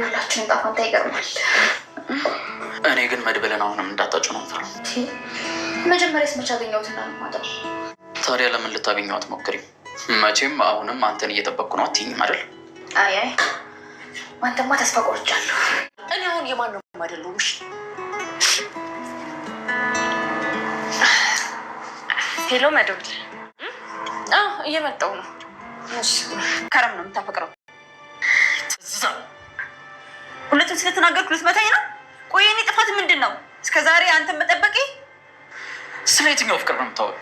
ሁላችንም ጣፋንታ ይገርማል። እኔ ግን መድበለን አሁንም እንዳጣጩ ነው ፈራ። መጀመሪያስ መቼ አገኘሁትና ነው ማጣው? ታዲያ ለምን ልታገኘው አትሞክሪም? መቼም አሁንም አንተን እየጠበቅኩ ነው አትይኝም አይደል? አይ አንተማ ተስፋ ቆርጫለሁ። እኔ አሁን የማን ነው አይደለሁም። ሄሎ መድብል። እየመጣሁ ነው። ከረም ነው የምታፈቅረው? ትዝታ ሁለቱም ስለተናገርኩ ልትመታኝ ነው? ቆይ የኔ ጥፋት ምንድን ነው? እስከዛሬ አንተን መጠበቄ? ስለ የትኛው ፍቅር ነው የምታወሪው?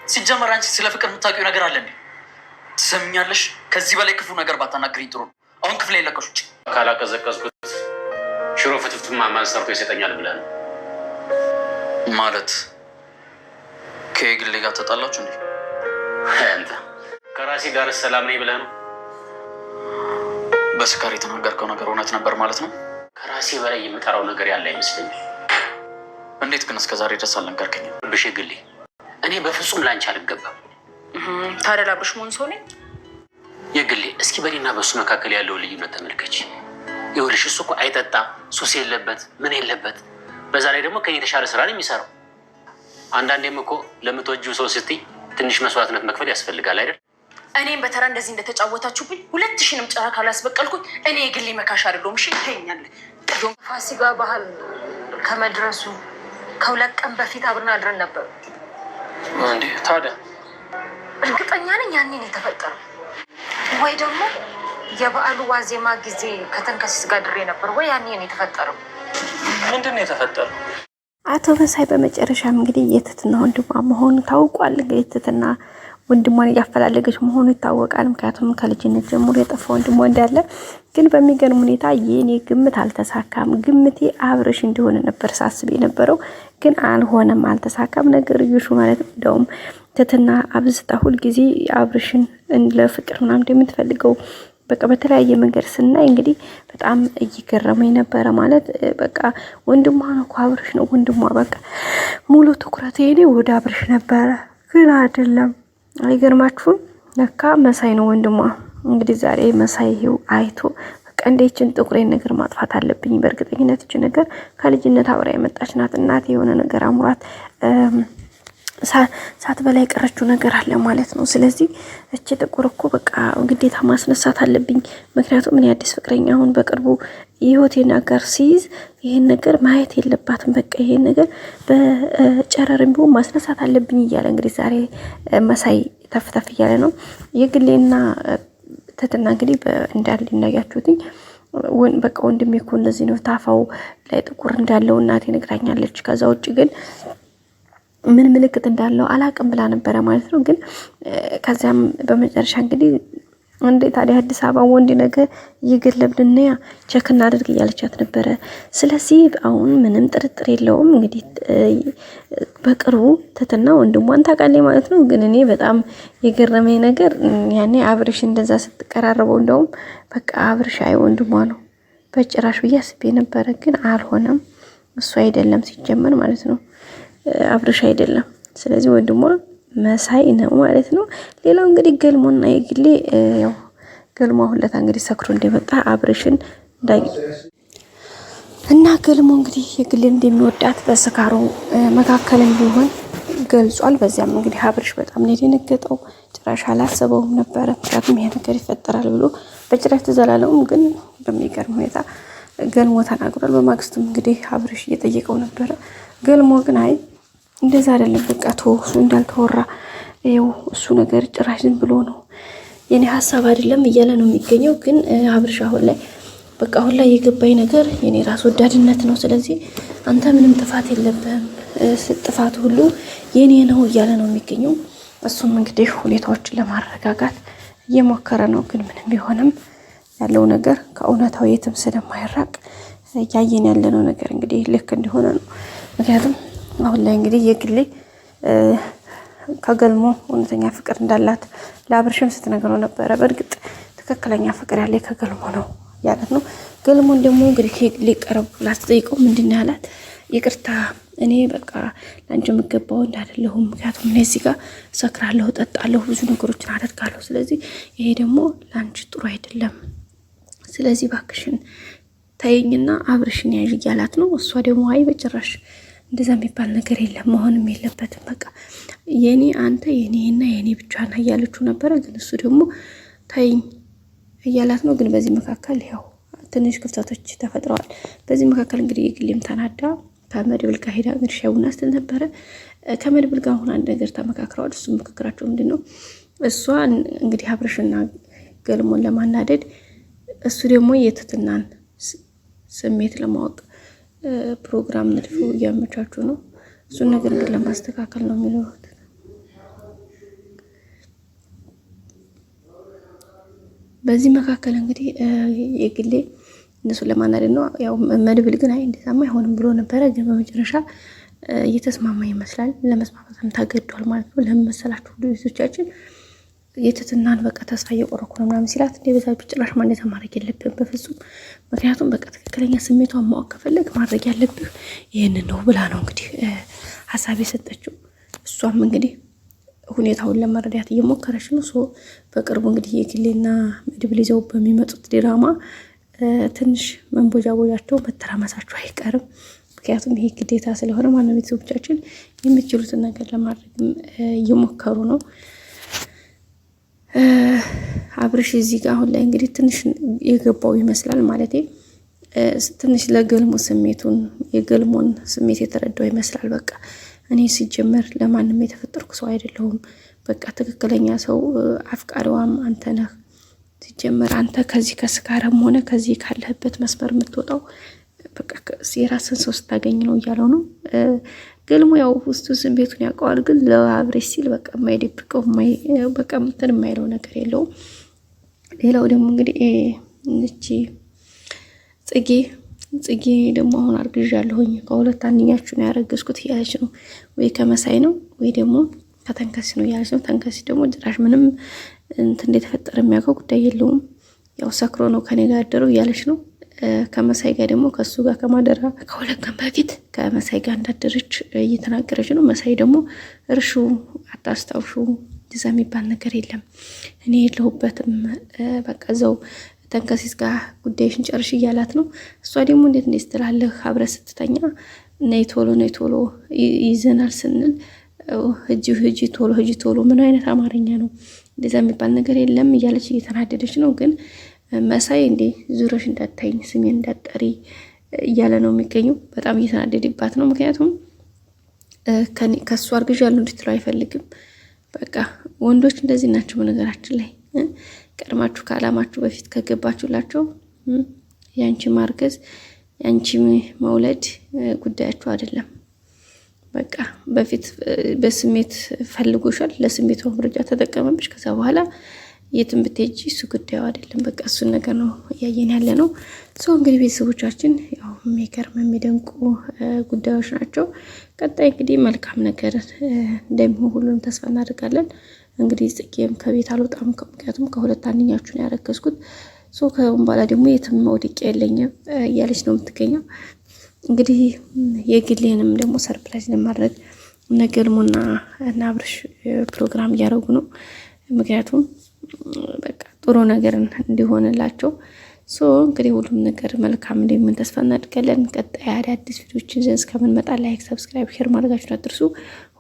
ሲጀመር አንቺ ስለ ፍቅር የምታውቂው ነገር አለ እንዴ? ትሰምኛለሽ? ከዚህ በላይ ክፉ ነገር ባታናግሪኝ ጥሩ ነው። አሁን ክፍል ላይ ለቀሹ ውጭ። ካላቀዘቀዝኩት ሽሮ ፍትፍትማ ማን ሰርቶ ይሰጠኛል ብለህ ነው ማለት? ከግሌ ጋር ተጣላችሁ እንዴ? አንተ ከራሴ ጋር ሰላም ነኝ ብለህ ነው? በስካር የተናገርከው ነገር እውነት ነበር ማለት ነው? ከራሴ በላይ የምጠራው ነገር ያለ አይመስለኝም። እንዴት ግን እስከዛሬ ድረስ አልነገርከኝም? ብሽ ግሌ እኔ በፍጹም ላንቺ አልገባም። ታዲያ ላብርሽ መሆን ሰው ነኝ? የግሌ እስኪ በኔና በሱ መካከል ያለው ልዩነት ተመልከች። ይኸውልሽ እሱ እኮ አይጠጣ፣ ሱስ የለበት፣ ምን የለበት። በዛ ላይ ደግሞ ከኔ የተሻለ ስራ ነው የሚሰራው። አንዳንዴም እኮ ለምትወጂው ሰው ስትይ ትንሽ መስዋዕትነት መክፈል ያስፈልጋል አይደል? እኔም በተራ እንደዚህ እንደተጫወታችሁብኝ 2000ንም ጨራ ካላስበቀልኩኝ እኔ የግሌ መካሽ አይደለሁም። እሺ ይተኛል። ፋሲካ ባህል ከመድረሱ ከ2 ቀን በፊት አብረን አድረን ነበር። እንዴ ታዲያ? እርግጠኛ ነኝ ያኔ ነው የተፈጠረው። ወይ ደግሞ የበዓሉ ዋዜማ ጊዜ ከተንከሲስ ጋር ድሬ ነበር። ወይ ያኔ ነው የተፈጠረው። ምንድን ነው የተፈጠረው? አቶ መሳይ በመጨረሻም እንግዲህ የትትና ወንድሟ መሆኑ ታውቋል። እንግዲህ የትትና ወንድሟን እያፈላለገች መሆኑ ይታወቃል። ምክንያቱም ከልጅነት ጀምሮ የጠፋ ወንድሟ እንዳለ ግን በሚገርም ሁኔታ የኔ ግምት አልተሳካም። ግምቴ አብርሽ እንደሆነ ነበር ሳስብ የነበረው፣ ግን አልሆነም፣ አልተሳካም ነገር እዩሹ ማለት ነው። እንደውም ትትና አብዝታ ሁልጊዜ አብርሽን ለፍቅር ምናምን እንደምትፈልገው በቃ በተለያየ መንገድ ስናይ እንግዲህ በጣም እየገረመኝ ነበረ። ማለት በቃ ወንድሟ ነው እኮ አብርሽ ነው ወንድሟ። በቃ ሙሉ ትኩረት የኔ ወደ አብርሽ ነበረ፣ ግን አይደለም። አይገርማችሁም? ለካ መሳይ ነው ወንድሟ። እንግዲህ ዛሬ መሳይ ይሄው አይቶ በቃ እንዴችን ጥቁሬን ነገር ማጥፋት አለብኝ። በእርግጠኝነት እቺ ነገር ከልጅነት አብራ የመጣች ናት። እናቴ የሆነ ነገር አሙራት ሳት በላይ ቀረችው ነገር አለ ማለት ነው። ስለዚህ እቺ ጥቁር እኮ በቃ ግዴታ ማስነሳት አለብኝ። ምክንያቱም እኔ አዲስ ፍቅረኛ አሁን በቅርቡ የህይወቴን አጋር ሲይዝ ይሄን ነገር ማየት የለባትም። በቃ ይሄን ነገር በጨረርም ቢሆን ማስነሳት አለብኝ እያለ እንግዲህ ዛሬ መሳይ ተፍተፍ እያለ ነው። የግሌና ትትና እንግዲህ እንዳል ይናያችሁትኝ በቃ ወንድሜ እኮ እንደዚህ ነው ታፋው ላይ ጥቁር እንዳለው እናቴ ነግራኛለች። ከዛ ውጭ ግን ምን ምልክት እንዳለው አላቅም ብላ ነበረ ማለት ነው። ግን ከዛም በመጨረሻ እንግዲህ እንዴ ታዲያ አዲስ አበባ ወንድ ነገር እየገለብንና ቼክ እናድርግ እያለቻት ነበረ። ስለዚህ አሁን ምንም ጥርጥር የለውም እንግዲህ በቅርቡ ትትና ወንድሟን ታውቃለች ማለት ነው። ግን እኔ በጣም የገረመኝ ነገር ያኔ አብርሽ እንደዛ ስትቀራረበው እንደውም በቃ አብርሽ አይ ወንድሟ ነው በጭራሽ ብዬ አስቤ ነበረ። ግን አልሆነም፣ እሱ አይደለም ሲጀመር ማለት ነው፣ አብርሽ አይደለም። ስለዚህ ወንድሟ መሳይ ነው ማለት ነው። ሌላው እንግዲህ ገልሞና የግሌ ያው ገልሞ ሁለታ እንግዲህ ሰክሮ እንደመጣ አብርሽን እና ገልሞ እንግዲህ የግሌ እንደሚወዳት በስካሩ መካከልም ቢሆን ገልጿል። በዚያም እንግዲህ አብርሽ በጣም ነው የደነገጠው። ጭራሽ አላሰበውም ነበረ፣ ምክንያቱም ይሄ ነገር ይፈጠራል ብሎ በጭራሽ ተዘላለውም። ግን በሚገርም ሁኔታ ገልሞ ተናግሯል። በማግስቱም እንግዲህ አብርሽ እየጠየቀው ነበረ። ገልሞ ግን አይ እንደዛ አይደለም በቃ ተወሱ እንዳልተወራ ይኸው እሱ ነገር ጭራሽ ዝም ብሎ ነው የኔ ሀሳብ አይደለም እያለ ነው የሚገኘው። ግን አብርሽ አሁን ላይ በቃ አሁን ላይ የገባኝ ነገር የኔ ራስ ወዳድነት ነው። ስለዚህ አንተ ምንም ጥፋት የለብህም፣ ጥፋት ሁሉ የኔ ነው እያለ ነው የሚገኘው። እሱም እንግዲህ ሁኔታዎችን ለማረጋጋት እየሞከረ ነው። ግን ምንም ቢሆንም ያለው ነገር ከእውነታው የትም ስለማይራቅ ያየን ያለነው ነገር እንግዲህ ልክ እንደሆነ ነው። ምክንያቱም አሁን ላይ እንግዲህ የግሌ ከገልሞ እውነተኛ ፍቅር እንዳላት ለአብርሽም ስትነግረው ነበረ። በእርግጥ ትክክለኛ ፍቅር ያለ ከገልሞ ነው ያላት ነው። ገልሞን ደግሞ እንግዲህ ሊቀርብ ላስጠይቀው ምንድን ነው ያላት? ይቅርታ እኔ በቃ ላንቺ የምገባው እንዳይደለሁም፣ ምክንያቱም እኔ እዚህ ጋር ሰክራለሁ፣ ጠጣለሁ፣ ብዙ ነገሮችን አደርጋለሁ። ስለዚህ ይሄ ደግሞ ላንቺ ጥሩ አይደለም። ስለዚህ ባክሽን ታየኝና አብርሽን ያዥ እያላት ነው። እሷ ደግሞ አይ በጭራሽ እንደዛ የሚባል ነገር የለም መሆንም የለበትም በቃ የኔ አንተ የኔና የኔ ብቻ ነው እያለችው ነበረ። ግን እሱ ደግሞ ታየኝ እያላት ነው። ግን በዚህ መካከል ያው ትንሽ ክፍተቶች ተፈጥረዋል። በዚህ መካከል እንግዲህ የግሌም ተናዳ ከመድብል ጋር ሄዳ እንግዲህ ሻይ ቡና ስትል ነበረ። ከመድብል ጋር አሁን አንድ ነገር ተመካክረዋል። እሱ ምክክራቸው ምንድን ነው? እሷ እንግዲህ አብርሽና ገልሞን ለማናደድ እሱ ደግሞ የትትናን ስሜት ለማወቅ ፕሮግራም ነድፈው እያመቻቹ ነው። እሱን ነገር ግን ለማስተካከል ነው የሚለውት። በዚህ መካከል እንግዲህ የግሌ እነሱን ለማናደድ ነው። ያው መድብል ግን አይ እንደዛማ አይሆንም ብሎ ነበረ። ግን በመጨረሻ እየተስማማ ይመስላል። ለመስማማትም ታገዷል ማለት ነው። ለምን መሰላችሁ ልጆቻችን የትትናን በቃ ተስፋ እየቆረኩ ነው ምናምን ሲላት እንደ በዛ ጭራሽ ማለት ማድረግ የለብህም በፍጹም። ምክንያቱም በቃ ትክክለኛ ስሜቷን ማወቅ ከፈለግ ማድረግ ያለብህ ይህንን ነው ብላ ነው እንግዲህ ሀሳብ የሰጠችው። እሷም እንግዲህ ሁኔታውን ለመረዳት እየሞከረች ነው። በቅርቡ እንግዲህ የግሌና መድብል ይዘው በሚመጡት ድራማ ትንሽ መንቦጃቦጃቸው መተራመሳቸው አይቀርም። ምክንያቱም ይሄ ግዴታ ስለሆነ ማነው ቤተሰቦቻችን የሚችሉትን ነገር ለማድረግ እየሞከሩ ነው። አብርሽ እዚህ ጋር አሁን ላይ እንግዲህ ትንሽ የገባው ይመስላል ማለት ትንሽ ለገልሞ ስሜቱን የገልሞን ስሜት የተረዳው ይመስላል። በቃ እኔ ሲጀመር ለማንም የተፈጠርኩ ሰው አይደለሁም። በቃ ትክክለኛ ሰው አፍቃሪዋም አንተ ነህ። ሲጀመር አንተ ከዚህ ከስካረም ሆነ ከዚህ ካለህበት መስመር የምትወጣው በቃ የራስን ሰው ስታገኝ ነው እያለው ነው። ገልሞ ያው ውስጡ ስሜቱን ያውቀዋል። ግን ለአብርሽ ሲል በቃ የማይደብቀው በቃ እንትን የማይለው ነገር የለውም። ሌላው ደግሞ እንግዲህ እቺ ጽጌ ደግሞ አሁን አርግዣለሁኝ ከሁለት አንኛችሁ ነው ያረገዝኩት እያለች ነው። ወይ ከመሳይ ነው ወይ ደግሞ ከተንከስ ነው እያለች ነው። ተንከስ ደግሞ ጭራሽ ምንም እንትን እንደተፈጠረ የሚያውቀው ጉዳይ የለውም። ያው ሰክሮ ነው ከኔ ጋር ያደረው እያለች ነው። ከመሳይ ጋር ደግሞ ከሱ ጋር ከማደራ ከሁለት ቀን በፊት ከመሳይ ጋር እንዳደረች እየተናገረች ነው። መሳይ ደግሞ እርሹ አታስታውሹ እንደዛ የሚባል ነገር የለም እኔ የለሁበትም በቃ እዛው ተንከሲስ ጋር ጉዳይሽን ጨርሽ እያላት ነው። እሷ ደግሞ እንዴት ስትላለህ አብረህ ስትተኛ ነይ ቶሎ ይዘናል ስንል ህጂ ቶሎ ምን አይነት አማርኛ ነው? እንደዛ የሚባል ነገር የለም እያለች እየተናደደች ነው። ግን መሳይ እንዴ ዙረሽ እንዳታይኝ ስሜን እንዳጠሪ እያለ ነው የሚገኘው። በጣም እየተናደደባት ነው። ምክንያቱም ከሱ አርግዣለሁ እንድትለው አይፈልግም። በቃ ወንዶች እንደዚህ ናቸው። በነገራችን ላይ ቀድማችሁ ከዓላማችሁ በፊት ከገባችሁላቸው ያንቺ ማርገዝ ያንቺ መውለድ ጉዳያችሁ አይደለም። በቃ በፊት በስሜት ፈልጎሻል፣ ለስሜቱ መረጃ ተጠቀመብሽ። ከዛ በኋላ የትም ብትሄጂ እሱ ጉዳዩ አይደለም። በቃ እሱን ነገር ነው እያየን ያለ ነው። እንግዲህ ቤተሰቦቻችን ያው የሚገርም የሚደንቁ ጉዳዮች ናቸው። ቀጣይ እንግዲህ መልካም ነገር እንደሚሆን ሁሉንም ተስፋ እናደርጋለን። እንግዲህ ጽጌም ከቤት አልወጣም ምክንያቱም ከሁለት አንኛችሁ ነው ያረገዝኩት። ከሁን በኋላ ደግሞ የትም መውደቂያ የለኝም እያለች ነው የምትገኘው። እንግዲህ የግሌንም ደግሞ ሰርፕራይዝ ለማድረግ ነገልሙና እና አብርሽ ፕሮግራም እያደረጉ ነው። ምክንያቱም በቃ ጥሩ ነገር እንዲሆንላቸው እንግዲህ ሁሉም ነገር መልካም እንደሚሆን ተስፋ እናደርጋለን። ቀጣይ አዳዲስ ቪዲዮዎችን ይዘን እስከምንመጣ ላይክ፣ ሰብስክራይብ፣ ሼር ማድረጋችሁን አትርሱ።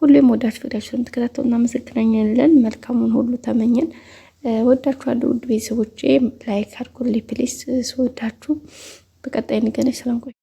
ሁሌም ወዳችሁ ፈዳችሁ ስለምትከታተሉ እናመሰግናለን። መልካሙን ሁሉ ተመኘን። ወዳችኋለሁ ውድ ቤተሰቦቼ። ላይክ አድርጉልኝ ፕሊስ። ስወዳችሁ በቀጣይ እንገናኝ። ሰላም ቆዩ።